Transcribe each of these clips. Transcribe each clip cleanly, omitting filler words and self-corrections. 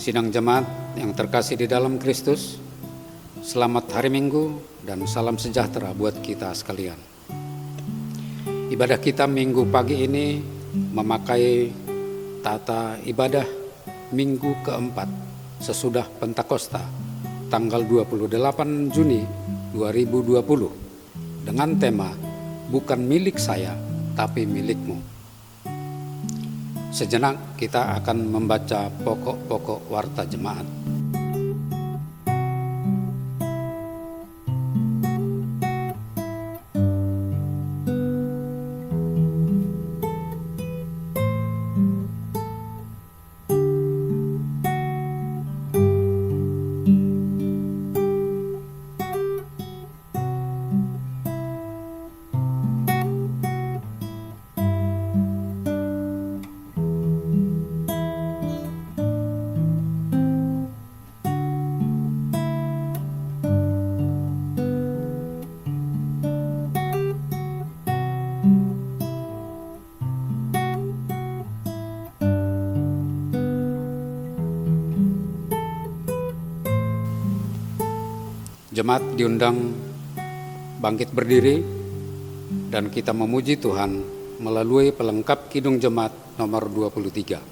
Sidang jemaat yang terkasih di dalam Kristus, selamat hari Minggu dan salam sejahtera buat kita sekalian. Ibadah kita Minggu pagi ini memakai tata ibadah Minggu keempat sesudah Pentakosta tanggal 28 Juni 2020 dengan tema bukan milik saya tapi milikmu. Sejenak kita akan membaca pokok-pokok warta jemaat. Jemaat diundang bangkit berdiri dan kita memuji Tuhan melalui pelengkap Kidung Jemaat nomor 23.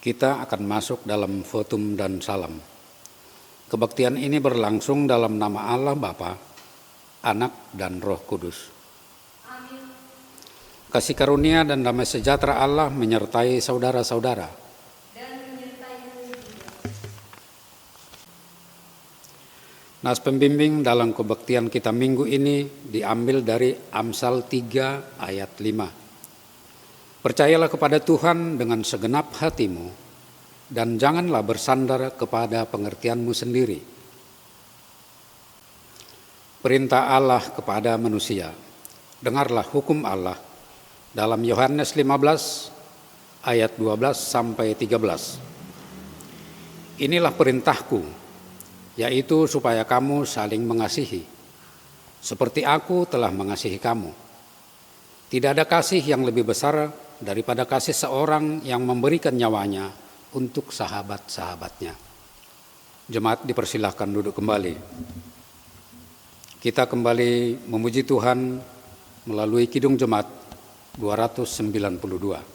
Kita akan masuk dalam votum dan salam. Kebaktian ini berlangsung dalam nama Allah Bapa, Anak dan Roh Kudus. Amin. Kasih karunia dan damai sejahtera Allah menyertai saudara-saudara. Dan menyertai-Mu juga. Nas pembimbing dalam kebaktian kita minggu ini diambil dari Amsal 3 ayat 5. Percayalah kepada Tuhan dengan segenap hatimu, dan janganlah bersandar kepada pengertianmu sendiri. Perintah Allah kepada manusia. Dengarlah hukum Allah dalam Yohanes 15 ayat 12 sampai 13. Inilah perintahku, yaitu supaya kamu saling mengasihi, seperti aku telah mengasihi kamu. Tidak ada kasih yang lebih besar daripada kasih seorang yang memberikan nyawanya untuk sahabat-sahabatnya. Jemaat dipersilahkan duduk kembali. Kita kembali memuji Tuhan melalui Kidung Jemaat 292.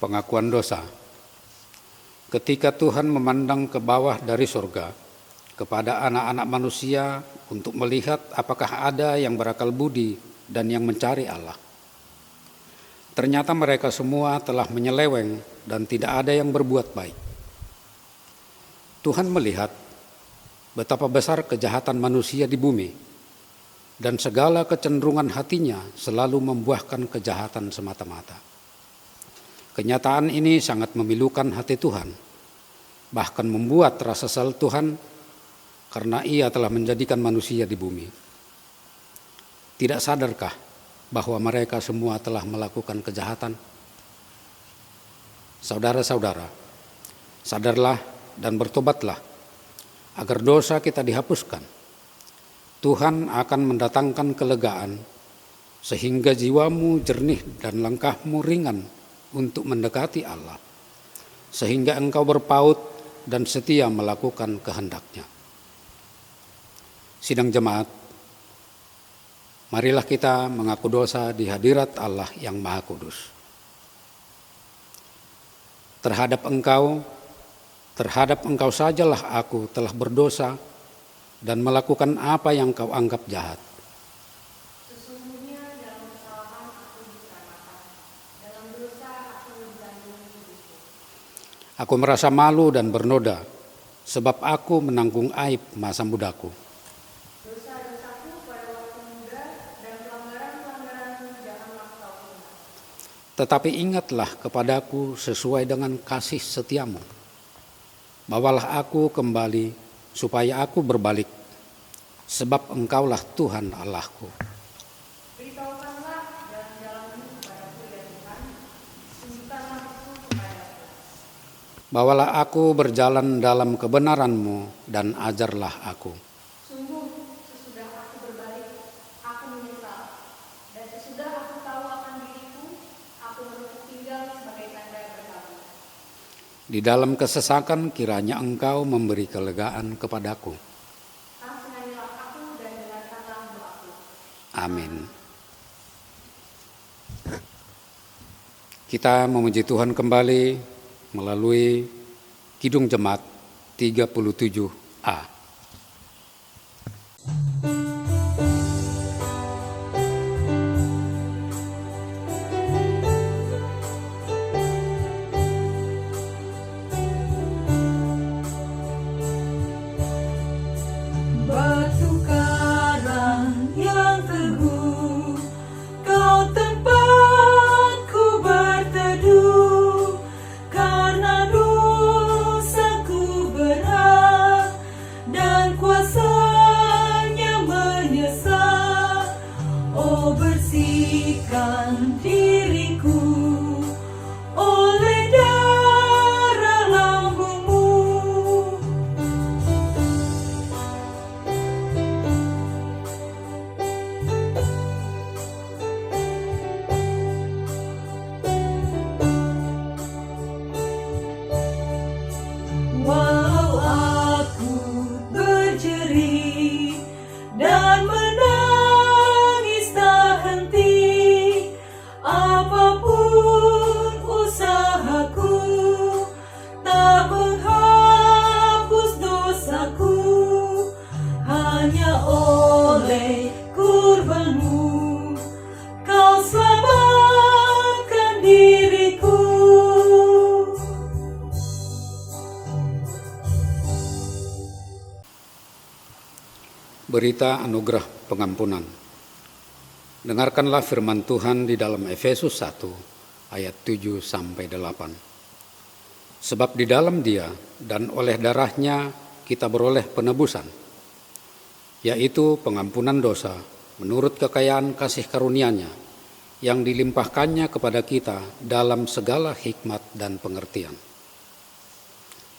Pengakuan dosa. Ketika Tuhan memandang ke bawah dari surga kepada anak-anak manusia untuk melihat apakah ada yang berakal budi dan yang mencari Allah, ternyata mereka semua telah menyeleweng dan tidak ada yang berbuat baik. Tuhan melihat betapa besar kejahatan manusia di bumi, dan segala kecenderungan hatinya selalu membuahkan kejahatan semata-mata. Kenyataan ini sangat memilukan hati Tuhan, bahkan membuat rasa kesal Tuhan karena Ia telah menjadikan manusia di bumi. Tidak sadarkah bahwa mereka semua telah melakukan kejahatan? Saudara-saudara, sadarlah dan bertobatlah agar dosa kita dihapuskan. Tuhan akan mendatangkan kelegaan sehingga jiwamu jernih dan langkahmu ringan untuk mendekati Allah, sehingga engkau berpaut dan setia melakukan kehendak-Nya. Sidang jemaat, marilah kita mengaku dosa di hadirat Allah yang Maha Kudus. Terhadap engkau sajalah aku telah berdosa dan melakukan apa yang kau anggap jahat. Aku merasa malu dan bernoda, sebab aku menanggung aib masa mudaku. Dosa-dosaku pada waktu muda dan pelanggaran-pelanggaranku janganlah kau ingat. Tetapi ingatlah kepadaku sesuai dengan kasih setiamu. Bawalah aku kembali supaya aku berbalik, sebab engkaulah Tuhan Allahku. Beritahukanlah jalan-jalanmu kepadaku ya Tuhan, tunjukkanlah itu kepadaku. Bawalah aku berjalan dalam kebenaran-Mu dan ajarlah aku. Sungguh sesudah aku berbalik, aku menyesal, dan sesudah aku tahu akan diriku, aku menutup tinggal sebagai tanda berkabung. Di dalam kesesakan kiranya Engkau memberi kelegaan kepadaku. Kasihanilah aku dan dengarkanlah doaku. Amin. Kita memuji Tuhan kembali melalui Kidung Jemaat 37 A. Batu karang yang teguh, kau tempatku berteduh, karena dosaku berat dan kuasanya menyesal. Oh, bersihkan diriku oleh darah lambungmu. Walau aku berjerit dan menangis tak henti, apapun usahaku tak menghapus dosaku. Hanya oleh kurbanmu kau selamatkan diriku. Berita anugerah pengampunan. Dengarkanlah firman Tuhan di dalam Efesus 1 ayat 7 sampai 8. Sebab di dalam Dia dan oleh darahnya kita beroleh penebusan, yaitu pengampunan dosa menurut kekayaan kasih karunia-Nya yang dilimpahkannya kepada kita dalam segala hikmat dan pengertian.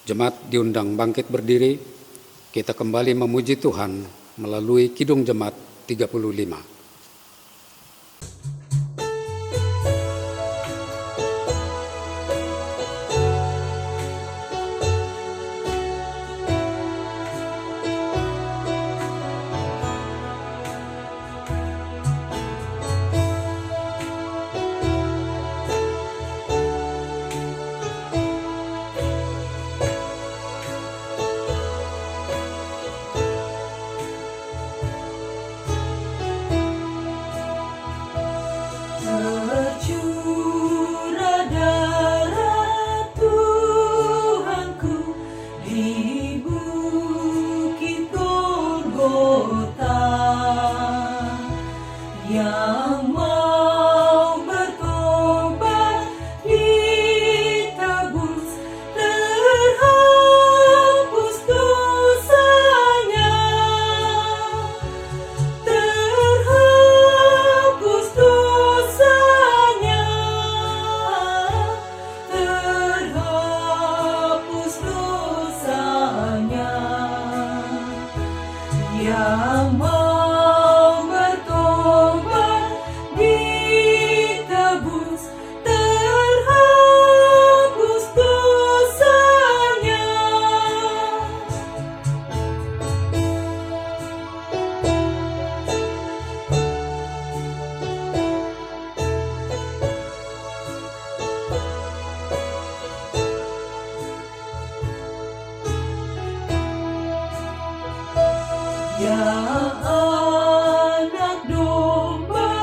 Jemaat diundang bangkit berdiri, kita kembali memuji Tuhan melalui Kidung Jemaat 35. Tercurah darah Tuhanku di bukit Golgota, yang mau bertobat ditebus, terhapus dosanya, terhapus dosanya, terhapus dosanya. Yang mau bertobat ditebus, terhapus dosanya. Ya anak domba,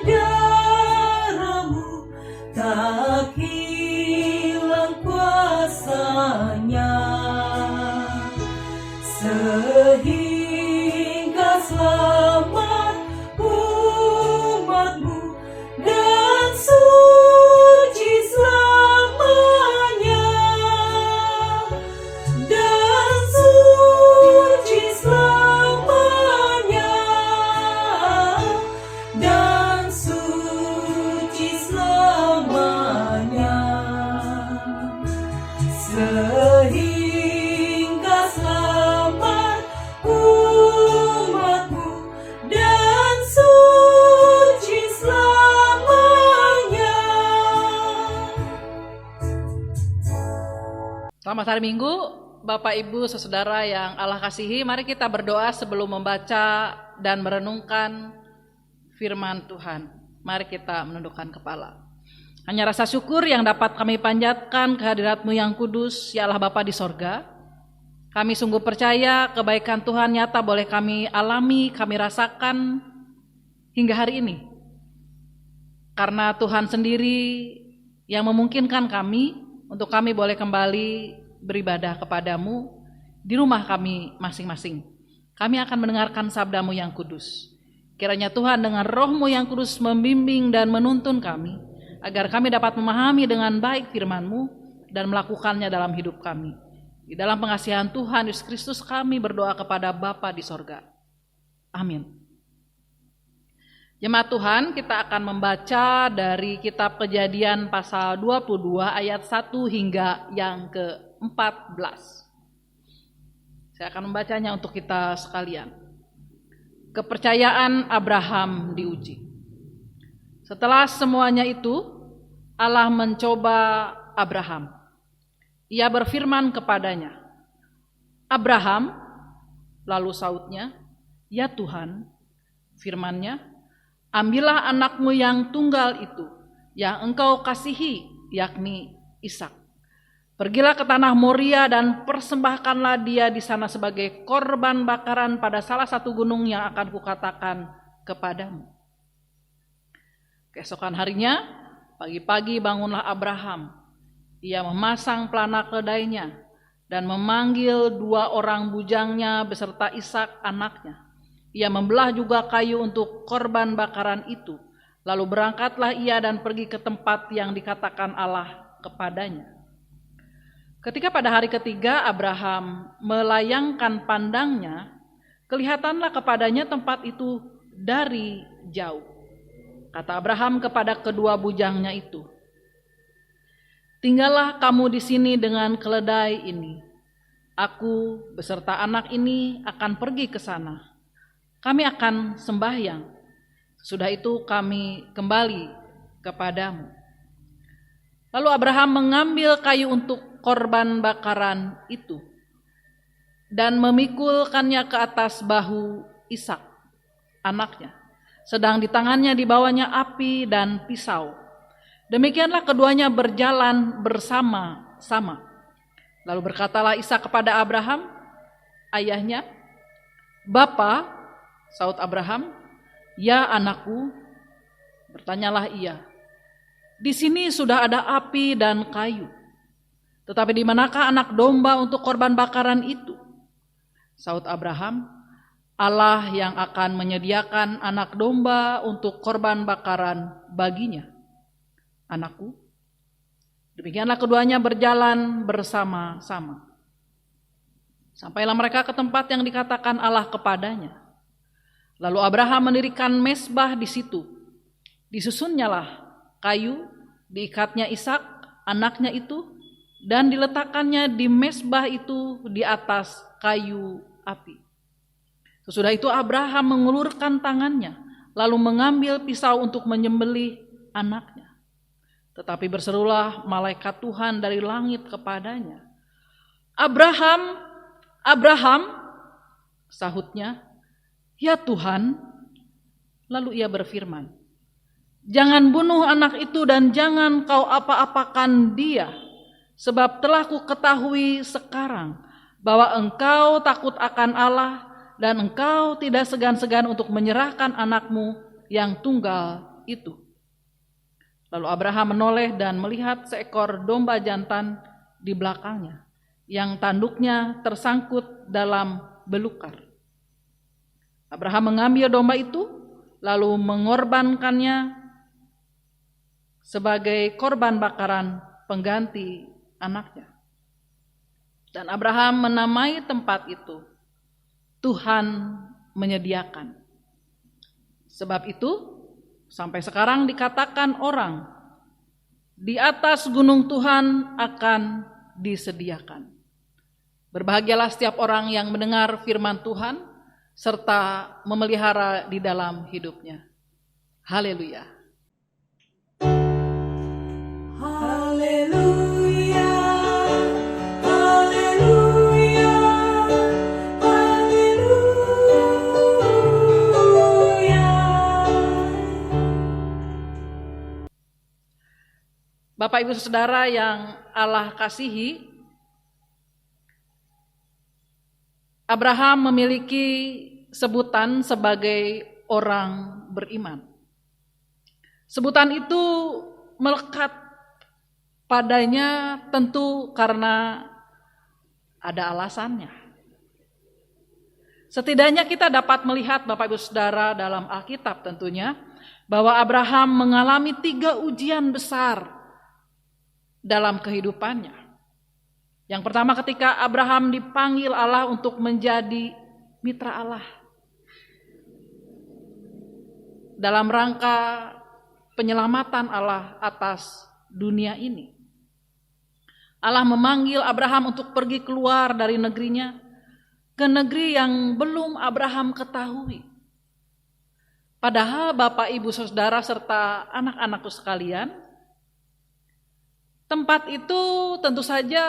darahmu tak hilang kuasanya, sehingga selamat umatmu dan suci selamanya, dan suci selamanya, dan suci selamanya, sehingga selamat umatmu dan suci selamanya. Selamat hari Minggu, Bapak Ibu Saudara yang Allah kasihi. Mari kita berdoa sebelum membaca dan merenungkan firman Tuhan. Mari kita menundukkan kepala. Hanya rasa syukur yang dapat kami panjatkan kehadirat-Mu yang kudus, ya Allah Bapa di sorga. Kami sungguh percaya kebaikan Tuhan nyata boleh kami alami, kami rasakan hingga hari ini. Karena Tuhan sendiri yang memungkinkan kami untuk kami boleh kembali beribadah kepadamu di rumah kami masing-masing. Kami akan mendengarkan sabdamu yang kudus. Kiranya Tuhan dengan roh-Mu yang kudus membimbing dan menuntun kami, agar kami dapat memahami dengan baik firman-Mu dan melakukannya dalam hidup kami. Di dalam pengasihan Tuhan Yesus Kristus kami berdoa kepada Bapa di sorga. Amin. Jemaat Tuhan, kita akan membaca dari kitab Kejadian pasal 22 ayat 1 hingga yang ke-14. Saya akan membacanya untuk kita sekalian. Kepercayaan Abraham diuji. Setelah semuanya itu, Allah mencoba Abraham. Ia berfirman kepadanya, Abraham, lalu sautnya, ya Tuhan, firman-Nya, ambillah anakmu yang tunggal itu, yang engkau kasihi, yakni Ishak. Pergilah ke tanah Moria dan persembahkanlah dia di sana sebagai korban bakaran pada salah satu gunung yang akan kukatakan kepadamu. Keesokan harinya, pagi-pagi bangunlah Abraham. Ia memasang pelana keledainya dan memanggil 2 orang bujangnya beserta Ishak anaknya. Ia membelah juga kayu untuk korban bakaran itu. Lalu berangkatlah ia dan pergi ke tempat yang dikatakan Allah kepadanya. Ketika pada hari ketiga Abraham melayangkan pandangnya, kelihatanlah kepadanya tempat itu dari jauh. Kata Abraham kepada kedua bujangnya itu, tinggallah kamu di sini dengan keledai ini. Aku beserta anak ini akan pergi ke sana. Kami akan sembahyang. Sudah itu kami kembali kepadamu. Lalu Abraham mengambil kayu untuk korban bakaran itu dan memikulkannya ke atas bahu Ishak, anaknya. Sedang di tangannya dibawanya api dan pisau. Demikianlah keduanya berjalan bersama-sama. Lalu berkatalah Ishak kepada Abraham, ayahnya, Bapa, saut Abraham, ya anakku, bertanyalah ia, di sini sudah ada api dan kayu, tetapi di manakah anak domba untuk korban bakaran itu? Saut Abraham, Allah yang akan menyediakan anak domba untuk korban bakaran baginya. Anakku. Demikianlah keduanya berjalan bersama-sama. Sampailah mereka ke tempat yang dikatakan Allah kepadanya. Lalu Abraham mendirikan mezbah di situ. Disusunnyalah kayu, diikatnya Ishak, anaknya itu, dan diletakkannya di mezbah itu di atas kayu api. Sesudah itu Abraham mengulurkan tangannya, lalu mengambil pisau untuk menyembelih anaknya. Tetapi berserulah malaikat Tuhan dari langit kepadanya, Abraham, Abraham, sahutnya, ya Tuhan. Lalu ia berfirman, jangan bunuh anak itu dan jangan kau apa-apakan dia, sebab telah ku ketahui sekarang bahwa engkau takut akan Allah dan engkau tidak segan-segan untuk menyerahkan anakmu yang tunggal itu. Lalu Abraham menoleh dan melihat seekor domba jantan di belakangnya, yang tanduknya tersangkut dalam belukar. Abraham mengambil domba itu, lalu mengorbankannya sebagai korban bakaran pengganti anaknya. Dan Abraham menamai tempat itu, Tuhan menyediakan. Sebab itu, sampai sekarang dikatakan orang, di atas gunung Tuhan akan disediakan. Berbahagialah setiap orang yang mendengar firman Tuhan, serta memelihara di dalam hidupnya. Haleluya. Haleluya, haleluya, haleluya. Bapak Ibu Saudara yang Allah kasihi, Abraham memiliki sebutan sebagai orang beriman. Sebutan itu melekat padanya tentu karena ada alasannya. Setidaknya kita dapat melihat Bapak Ibu Saudara dalam Alkitab tentunya bahwa Abraham mengalami 3 ujian besar dalam kehidupannya. Yang pertama ketika Abraham dipanggil Allah untuk menjadi mitra Allah. Dalam rangka penyelamatan Allah atas dunia ini. Allah memanggil Abraham untuk pergi keluar dari negerinya ke negeri yang belum Abraham ketahui. Padahal Bapak Ibu Saudara serta anak-anakku sekalian, tempat itu tentu saja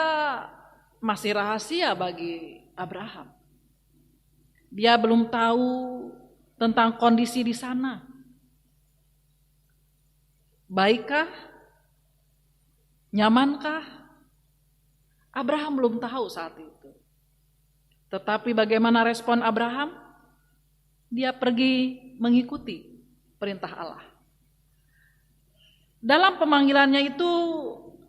masih rahasia bagi Abraham. Dia belum tahu tentang kondisi di sana. Baikkah? Nyamankah? Abraham belum tahu saat itu. Tetapi bagaimana respon Abraham? Dia pergi mengikuti perintah Allah. Dalam pemanggilannya itu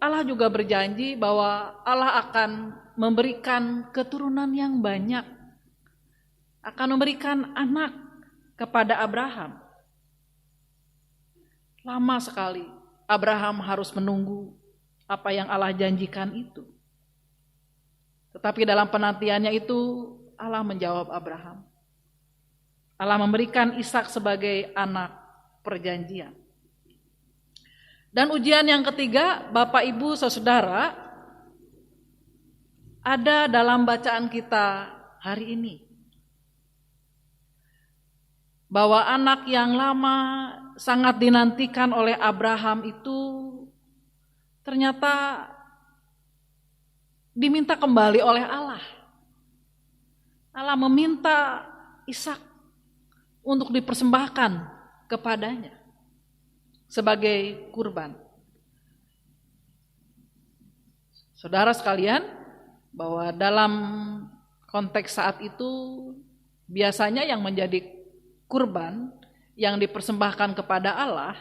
Allah juga berjanji bahwa Allah akan memberikan keturunan yang banyak. Akan memberikan anak kepada Abraham. Lama sekali Abraham harus menunggu apa yang Allah janjikan itu. Tetapi dalam penantiannya itu Allah menjawab Abraham. Allah memberikan Ishak sebagai anak perjanjian. Dan ujian yang ketiga, Bapak Ibu Saudara, ada dalam bacaan kita hari ini. Bahwa anak yang lama sangat dinantikan oleh Abraham itu ternyata diminta kembali oleh Allah. Allah meminta Ishak untuk dipersembahkan kepadanya sebagai kurban. Saudara sekalian, bahwa dalam konteks saat itu biasanya yang menjadi kurban yang dipersembahkan kepada Allah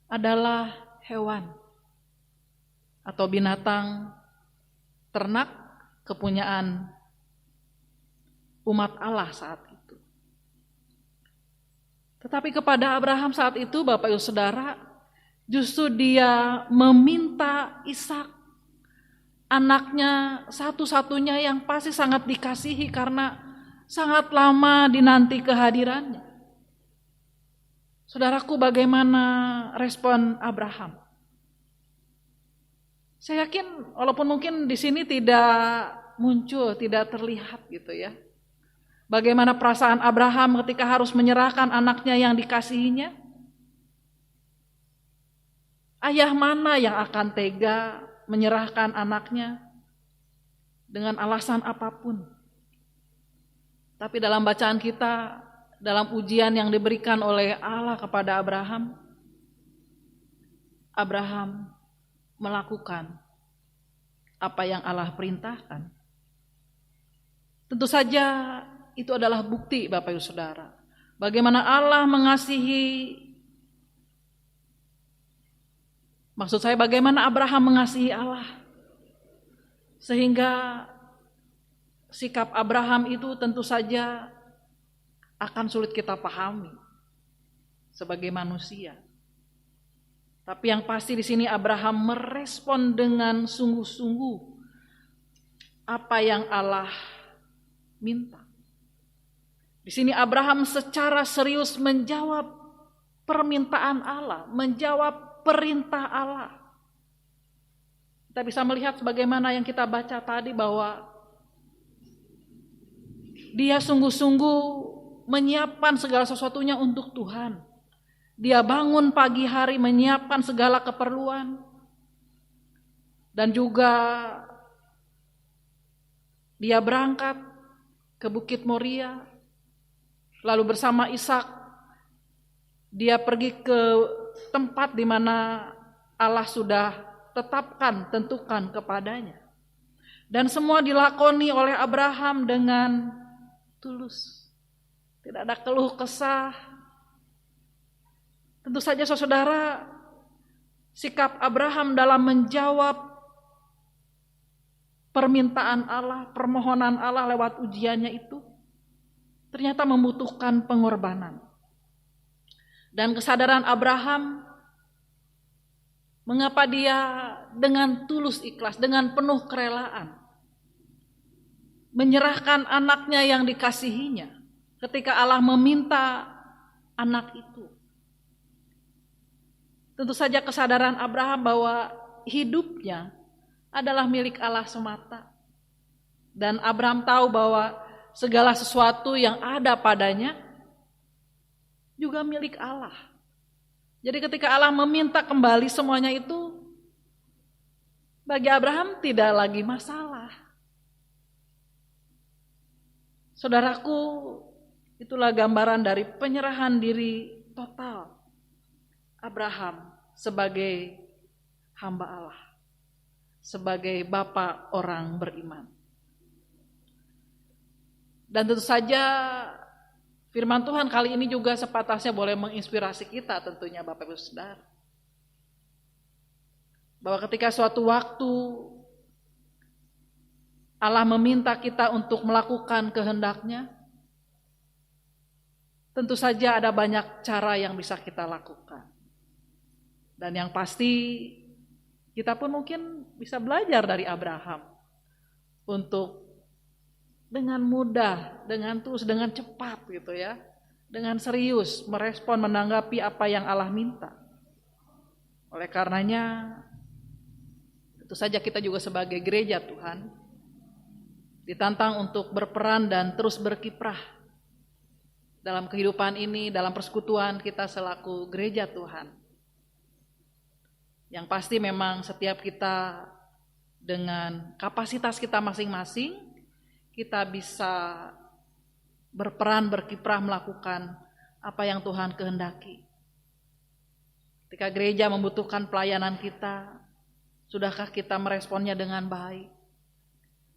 adalah hewan atau binatang ternak kepunyaan umat Allah saat itu. Tetapi kepada Abraham saat itu, Bapak Ibu Saudara, justru dia meminta Ishak, anaknya satu-satunya yang pasti sangat dikasihi karena sangat lama dinanti kehadirannya. Saudaraku, bagaimana respon Abraham? Saya yakin walaupun mungkin di sini tidak muncul, tidak terlihat gitu ya. Bagaimana perasaan Abraham ketika harus menyerahkan anaknya yang dikasihinya? Ayah mana yang akan tega menyerahkan anaknya dengan alasan apapun? Tapi dalam bacaan kita, dalam ujian yang diberikan oleh Allah kepada Abraham, Abraham melakukan apa yang Allah perintahkan. Tentu saja itu adalah bukti Bapak Ibu Saudara, bagaimana Allah mengasihi, maksud saya bagaimana Abraham mengasihi Allah, sehingga sikap Abraham itu tentu saja akan sulit kita pahami sebagai manusia. Tapi yang pasti di sini Abraham merespon dengan sungguh-sungguh apa yang Allah minta. Di sini Abraham secara serius menjawab permintaan Allah, menjawab perintah Allah. Kita bisa melihat sebagaimana yang kita baca tadi bahwa dia sungguh-sungguh menyiapkan segala sesuatunya untuk Tuhan. Dia bangun pagi hari menyiapkan segala keperluan. Dan juga dia berangkat ke Bukit Moria. Lalu bersama Ishak dia pergi ke tempat di mana Allah sudah tetapkan, tentukan kepadanya. Dan semua dilakoni oleh Abraham dengan tulus. Tidak ada keluh kesah. Tentu saja saudara, sikap Abraham dalam menjawab permintaan Allah, permohonan Allah lewat ujiannya itu ternyata membutuhkan pengorbanan. Dan kesadaran Abraham, mengapa dia dengan tulus ikhlas, dengan penuh kerelaan menyerahkan anaknya yang dikasihinya ketika Allah meminta anak itu. Tentu saja kesadaran Abraham bahwa hidupnya adalah milik Allah semata. Dan Abraham tahu bahwa segala sesuatu yang ada padanya juga milik Allah. Jadi ketika Allah meminta kembali semuanya itu, bagi Abraham tidak lagi masalah. Saudaraku, itulah gambaran dari penyerahan diri total Abraham sebagai hamba Allah, sebagai bapa orang beriman. Dan tentu saja firman Tuhan kali ini juga sepatasnya boleh menginspirasi kita tentunya Bapak Ibu Saudara. Bahwa ketika suatu waktu Allah meminta kita untuk melakukan kehendaknya, tentu saja ada banyak cara yang bisa kita lakukan. Dan yang pasti kita pun mungkin bisa belajar dari Abraham untuk dengan mudah, dengan tulus, dengan cepat gitu ya, dengan serius merespon, menanggapi apa yang Allah minta. Oleh karenanya, tentu saja kita juga sebagai gereja Tuhan ditantang untuk berperan dan terus berkiprah dalam kehidupan ini, dalam persekutuan kita selaku gereja Tuhan. Yang pasti memang setiap kita dengan kapasitas kita masing-masing, kita bisa berperan, berkiprah, melakukan apa yang Tuhan kehendaki. Ketika gereja membutuhkan pelayanan kita, sudahkah kita meresponnya dengan baik?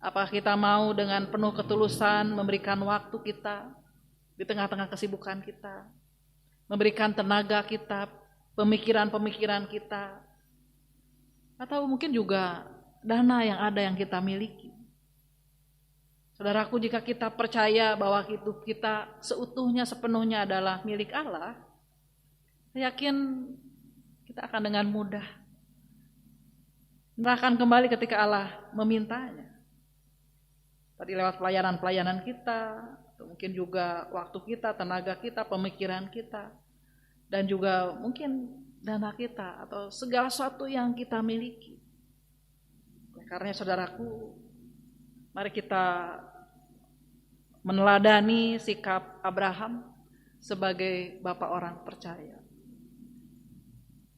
Apakah kita mau dengan penuh ketulusan memberikan waktu kita di tengah-tengah kesibukan kita, memberikan tenaga kita, pemikiran-pemikiran kita, atau mungkin juga dana yang ada yang kita miliki. Saudaraku, jika kita percaya bahwa hidup kita seutuhnya, sepenuhnya adalah milik Allah, saya yakin kita akan dengan mudah menyerahkan kembali ketika Allah memintanya. Tadi lewat pelayanan-pelayanan kita, atau mungkin juga waktu kita, tenaga kita, pemikiran kita, dan juga mungkin dana kita, atau segala sesuatu yang kita miliki. Karena saudaraku, mari kita meneladani sikap Abraham sebagai bapak orang percaya.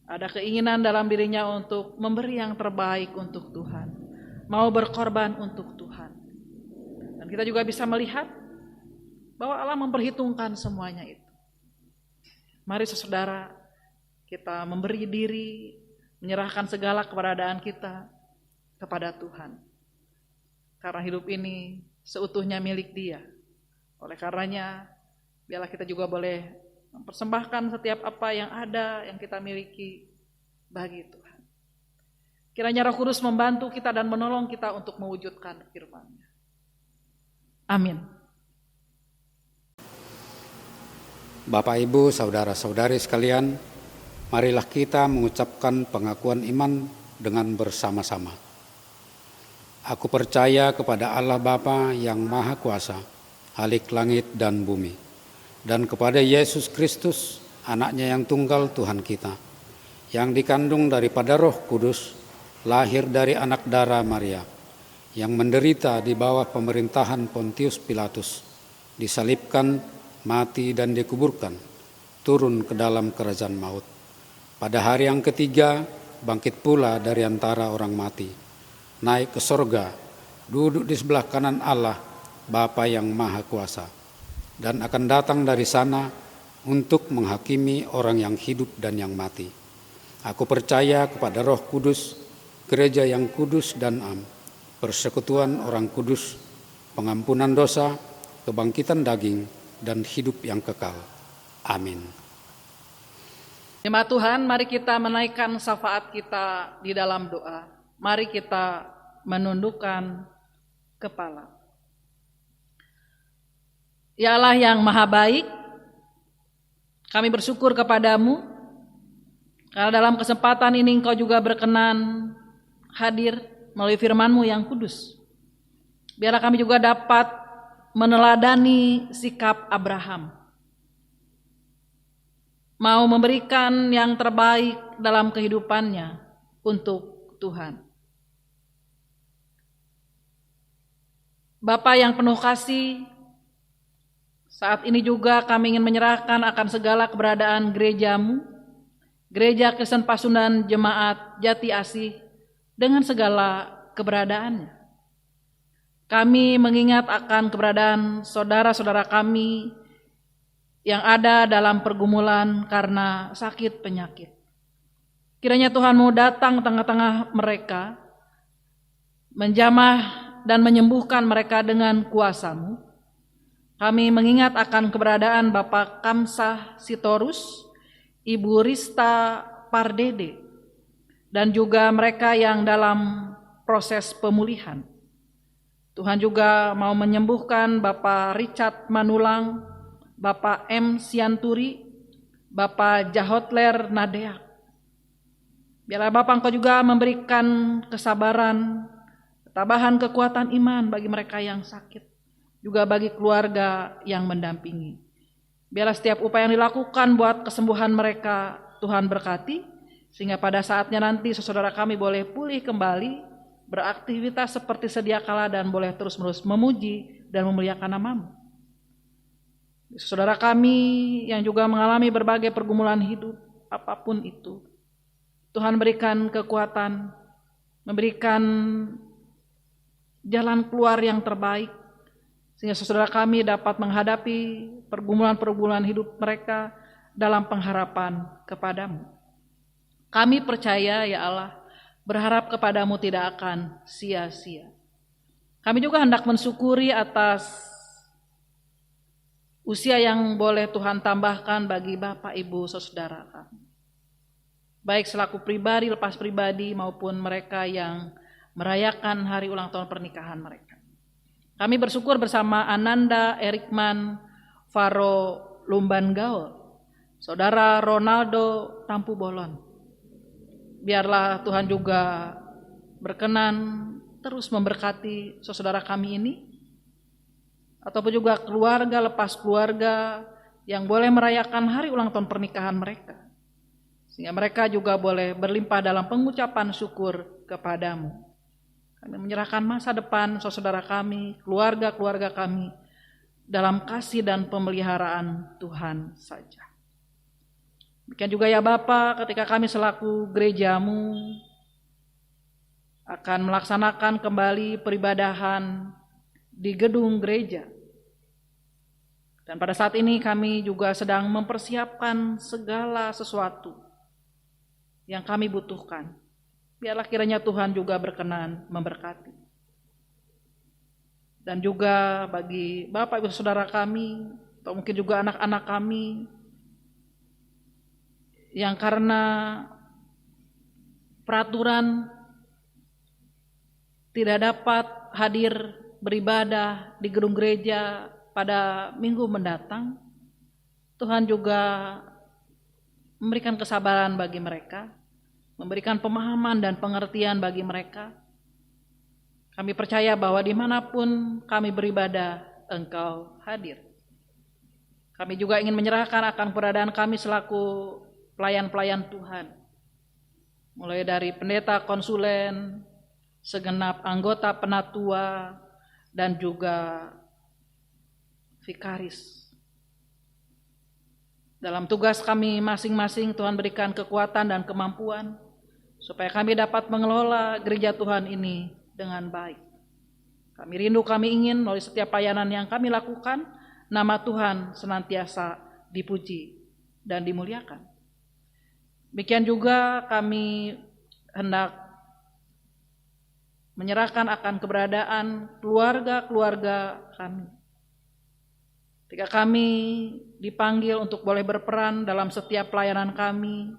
Ada keinginan dalam dirinya untuk memberi yang terbaik untuk Tuhan, mau berkorban untuk Tuhan. Dan kita juga bisa melihat bahwa Allah memperhitungkan semuanya itu. Mari saudara, kita memberi diri, menyerahkan segala keberadaan kita kepada Tuhan. Karena hidup ini seutuhnya milik Dia. Oleh karenanya, biarlah kita juga boleh mempersembahkan setiap apa yang ada, yang kita miliki bagi Tuhan. Kiranya Roh Kudus membantu kita dan menolong kita untuk mewujudkan firman-Nya. Amin. Bapak, Ibu, saudara-saudari sekalian, marilah kita mengucapkan pengakuan iman dengan bersama-sama. Aku percaya kepada Allah Bapa yang Maha Kuasa, Khalik langit dan bumi, dan kepada Yesus Kristus, anaknya yang tunggal Tuhan kita, yang dikandung daripada Roh Kudus, lahir dari anak darah Maria, yang menderita di bawah pemerintahan Pontius Pilatus, disalibkan, mati dan dikuburkan, turun ke dalam kerajaan maut. Pada hari yang ketiga, bangkit pula dari antara orang mati, naik ke sorga, duduk di sebelah kanan Allah, Bapa yang Maha Kuasa, dan akan datang dari sana untuk menghakimi orang yang hidup dan yang mati. Aku percaya kepada Roh Kudus, gereja yang kudus dan am, persekutuan orang kudus, pengampunan dosa, kebangkitan daging, dan hidup yang kekal. Amin. Jemaat Tuhan, mari kita menaikkan syafaat kita di dalam doa. Mari kita menundukkan kepala. Ya Allah yang maha baik, kami bersyukur kepadamu karena dalam kesempatan ini Engkau juga berkenan hadir melalui firman-Mu yang kudus. Biarlah kami juga dapat meneladani sikap Abraham, mau memberikan yang terbaik dalam kehidupannya untuk Tuhan. Bapa yang penuh kasih, saat ini juga kami ingin menyerahkan akan segala keberadaan gereja-Mu, Gereja Kristen Pasundan Jemaat Jati Asih, dengan segala keberadaannya. Kami mengingat akan keberadaan saudara-saudara kami yang ada dalam pergumulan karena sakit penyakit. Kiranya Tuhan mau datang tengah-tengah mereka, menjamah dan menyembuhkan mereka dengan kuasa-Mu. Kami mengingat akan keberadaan Bapak Kamsah Sitorus, Ibu Rista Pardede, dan juga mereka yang dalam proses pemulihan. Tuhan juga mau menyembuhkan Bapak Richard Manulang, Bapak M. Sianturi, Bapak Jahotler Nadeak. Biarlah Bapak Engkau juga memberikan kesabaran, ketabahan, kekuatan iman bagi mereka yang sakit, juga bagi keluarga yang mendampingi. Biarlah setiap upaya yang dilakukan buat kesembuhan mereka Tuhan berkati, sehingga pada saatnya nanti saudara kami boleh pulih kembali, beraktivitas seperti sedia kala dan boleh terus-menerus memuji dan memuliakan nama-Mu. Saudara kami yang juga mengalami berbagai pergumulan hidup, apapun itu, Tuhan berikan kekuatan, memberikan jalan keluar yang terbaik, sehingga saudara kami dapat menghadapi pergumulan-pergumulan hidup mereka dalam pengharapan kepadamu. Kami percaya ya Allah, berharap kepadamu tidak akan sia-sia. Kami juga hendak mensyukuri atas usia yang boleh Tuhan tambahkan bagi Bapak Ibu saudara kami, baik selaku pribadi, lepas pribadi, maupun mereka yang merayakan hari ulang tahun pernikahan mereka. Kami bersyukur bersama Ananda Erikman Faro Lumban Gaul, Saudara Ronaldo Tampu Bolon. Biarlah Tuhan juga berkenan terus memberkati saudara kami ini, ataupun juga keluarga lepas keluarga yang boleh merayakan hari ulang tahun pernikahan mereka, sehingga mereka juga boleh berlimpah dalam pengucapan syukur kepadamu. Kami menyerahkan masa depan saudara kami, keluarga-keluarga kami dalam kasih dan pemeliharaan Tuhan saja. Demikian juga ya Bapa, ketika kami selaku gereja-Mu akan melaksanakan kembali peribadahan di gedung gereja. Dan pada saat ini kami juga sedang mempersiapkan segala sesuatu yang kami butuhkan. Biarlah kiranya Tuhan juga berkenan memberkati. Dan juga bagi Bapak Ibu Saudara kami, atau mungkin juga anak-anak kami, yang karena peraturan tidak dapat hadir beribadah di gedung gereja pada minggu mendatang, Tuhan juga memberikan kesabaran bagi mereka, memberikan pemahaman dan pengertian bagi mereka. Kami percaya bahwa dimanapun kami beribadah, Engkau hadir. Kami juga ingin menyerahkan akan keberadaan kami selaku pelayan-pelayan Tuhan, mulai dari pendeta konsulen, segenap anggota penatua, dan juga vikaris. Dalam tugas kami masing-masing, Tuhan berikan kekuatan dan kemampuan supaya kami dapat mengelola gereja Tuhan ini dengan baik. Kami rindu, kami ingin melalui setiap pelayanan yang kami lakukan, nama Tuhan senantiasa dipuji dan dimuliakan. Demikian juga kami hendak menyerahkan akan keberadaan keluarga-keluarga kami Ketika kami dipanggil untuk boleh berperan dalam setiap pelayanan kami,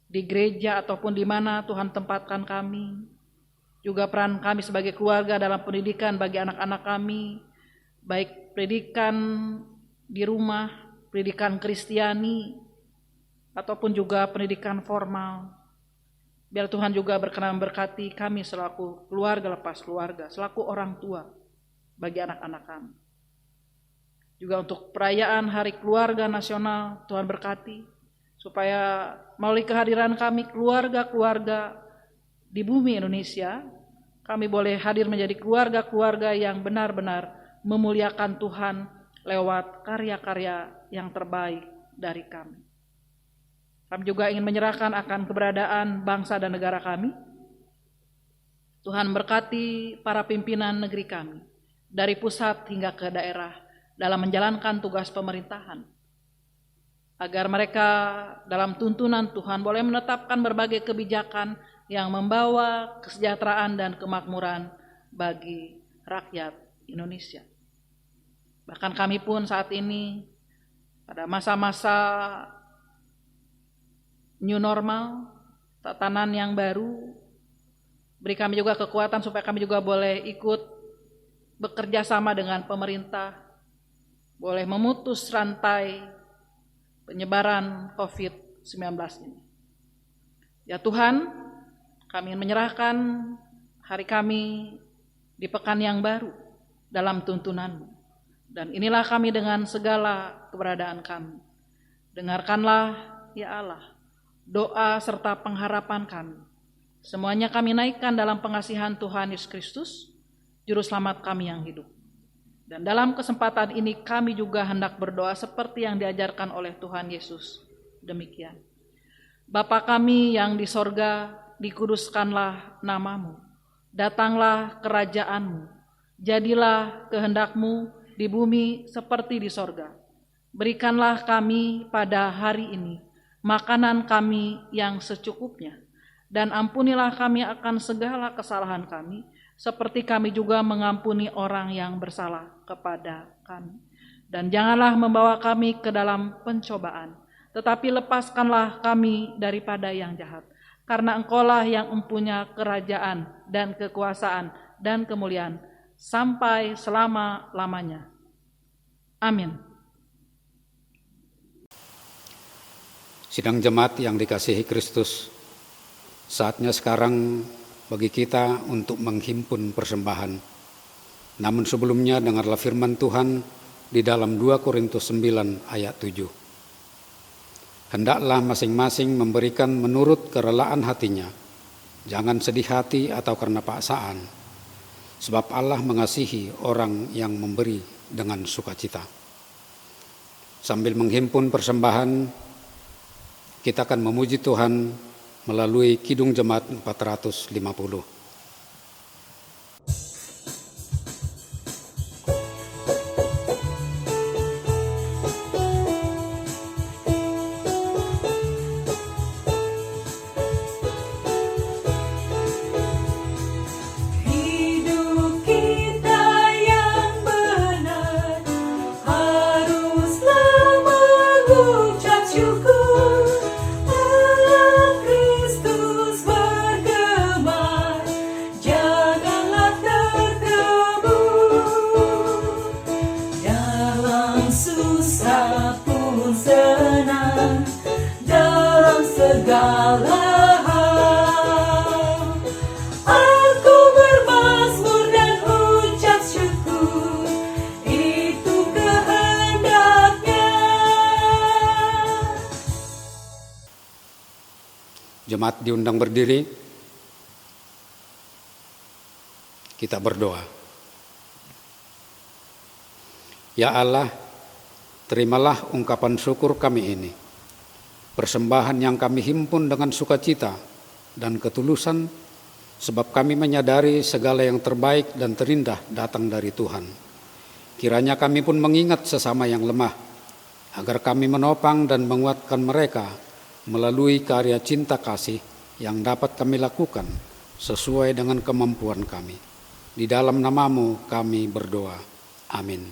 di gereja ataupun di mana Tuhan tempatkan kami, juga peran kami sebagai keluarga dalam pendidikan bagi anak-anak kami, baik pendidikan di rumah, pendidikan Kristiani, ataupun juga pendidikan formal. Biar Tuhan juga berkenan berkati kami selaku keluarga lepas keluarga, selaku orang tua bagi anak-anak kami. Juga untuk perayaan Hari Keluarga Nasional, Tuhan berkati supaya melalui kehadiran kami keluarga-keluarga di bumi Indonesia, kami boleh hadir menjadi keluarga-keluarga yang benar-benar memuliakan Tuhan lewat karya-karya yang terbaik dari kami. Kami juga ingin menyerahkan akan keberadaan bangsa dan negara kami. Tuhan berkati para pimpinan negeri kami, dari pusat hingga ke daerah, dalam menjalankan tugas pemerintahan, agar mereka dalam tuntunan Tuhan boleh menetapkan berbagai kebijakan yang membawa kesejahteraan dan kemakmuran bagi rakyat Indonesia. Bahkan kami pun saat ini pada masa-masa new normal, tatanan yang baru, beri kami juga kekuatan supaya kami juga boleh ikut bekerja sama dengan pemerintah, boleh memutus rantai penyebaran COVID-19 ini. Ya Tuhan, kami ingin menyerahkan hari kami di pekan yang baru dalam tuntunan-Mu. Dan inilah kami dengan segala keberadaan kami. Dengarkanlah ya Allah doa serta pengharapan kami. Semuanya kami naikkan dalam pengasihan Tuhan Yesus Kristus, Juru Selamat kami yang hidup. Dan dalam kesempatan ini kami juga hendak berdoa seperti yang diajarkan oleh Tuhan Yesus. Demikian. Bapa kami yang di sorga, dikuduskanlah nama-Mu. Datanglah kerajaan-Mu. Jadilah kehendak-Mu di bumi seperti di sorga. Berikanlah kami pada hari ini makanan kami yang secukupnya. Dan ampunilah kami akan segala kesalahan kami, seperti kami juga mengampuni orang yang bersalah kepada kami. Dan janganlah membawa kami ke dalam pencobaan, tetapi lepaskanlah kami daripada yang jahat. Karena Engkaulah yang mempunyai kerajaan dan kekuasaan dan kemuliaan sampai selama-lamanya. Amin. Sidang jemaat yang dikasihi Kristus, saatnya sekarang bagi kita untuk menghimpun persembahan. Namun sebelumnya dengarlah firman Tuhan di dalam 2 Korintus 9 ayat 7. Hendaklah masing-masing memberikan menurut kerelaan hatinya, jangan sedih hati atau karena paksaan, sebab Allah mengasihi orang yang memberi dengan sukacita. Sambil menghimpun persembahan, kita akan memuji Tuhan melalui Kidung Jemaat 450. Hidup kita yang benar haruslah mengucap syukur. Allah Kristus bergema, janganlah terkebur. Dalam susah pun senang, dalam segala hal aku bermazmur dan ucap syukur, itu kehendaknya. Jemaat diundang berdiri, kita berdoa. Ya Allah, terimalah ungkapan syukur kami ini, persembahan yang kami himpun dengan sukacita dan ketulusan, sebab kami menyadari segala yang terbaik dan terindah datang dari Tuhan. Kiranya kami pun mengingat sesama yang lemah, agar kami menopang dan menguatkan mereka melalui karya cinta kasih yang dapat kami lakukan sesuai dengan kemampuan kami. Di dalam nama-Mu kami berdoa. Amin.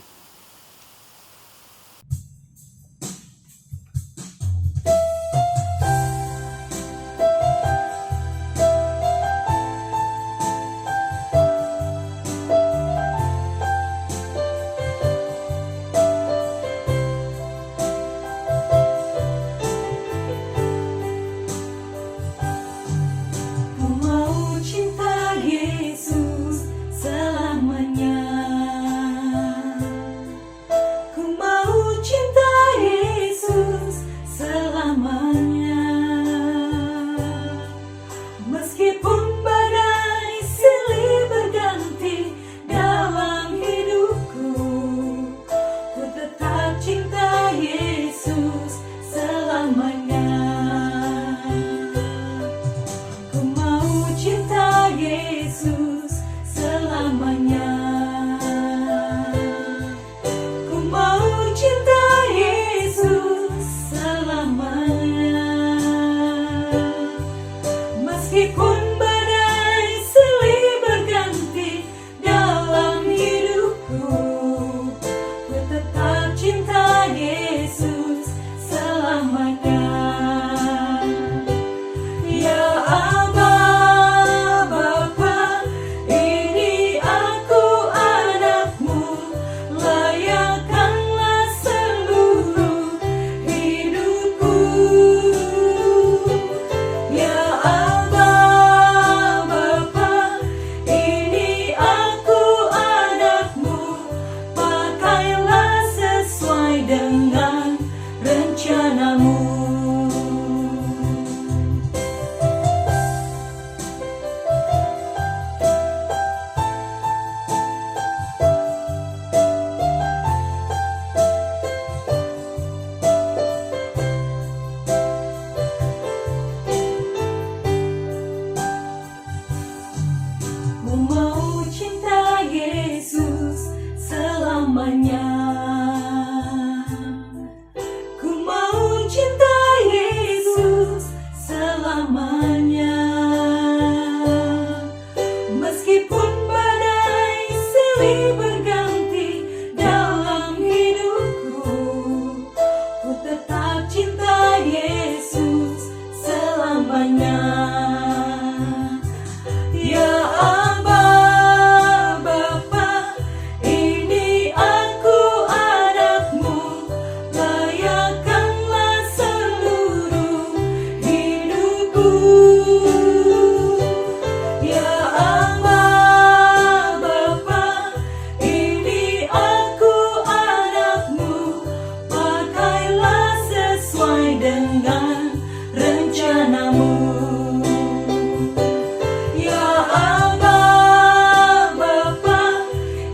cinta Yesus selamanya. Ku mau cinta Yesus selamanya. Ku mau cinta Yesus selamanya. Meskipun badai silih berganti dalam hidupku, ku tetap cinta Yesus selamanya. Ya Aba, Bapa, ini aku anakmu, layakkanlah seluruh hidupku. Ya Aba, Bapa, ini aku anakmu, pakailah sesuai dengan rencanamu. Ku mau cinta Yesus selamanya. Ku mau cinta Yesus selamanya. Meskipun badai silih berganti dalam hidupku, ku tetap cinta Yesus selamanya. Ya Aba, Bapa, ini aku anakmu, layakkanlah seluruh hidupku. Ya Aba, Bapa, ini aku anakmu, pakailah sesuai dengan rencanamu. Ya Aba, Bapa,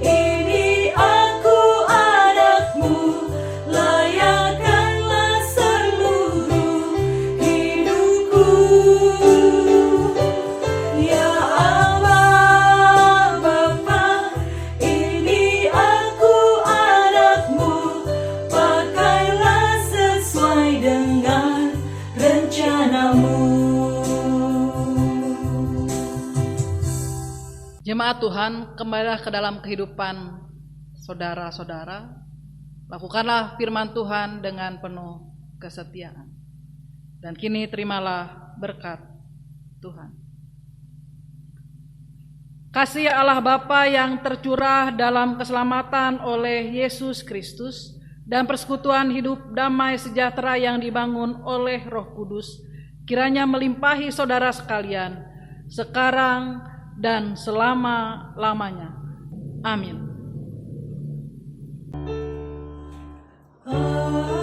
ini aku anakmu, layakkanlah seluruh hidupku. Ya Aba, Bapa, ini aku anakmu, pakailah sesuai dengan rencanamu. Jemaat Tuhan, kembalilah ke dalam kehidupan saudara-saudara. Lakukanlah firman Tuhan dengan penuh kesetiaan. Dan kini terimalah berkat Tuhan. Kasih Allah Bapa yang tercurah dalam keselamatan oleh Yesus Kristus dan persekutuan hidup damai sejahtera yang dibangun oleh Roh Kudus kiranya melimpahi saudara sekalian sekarang dan selama-lamanya. Amin. Ah.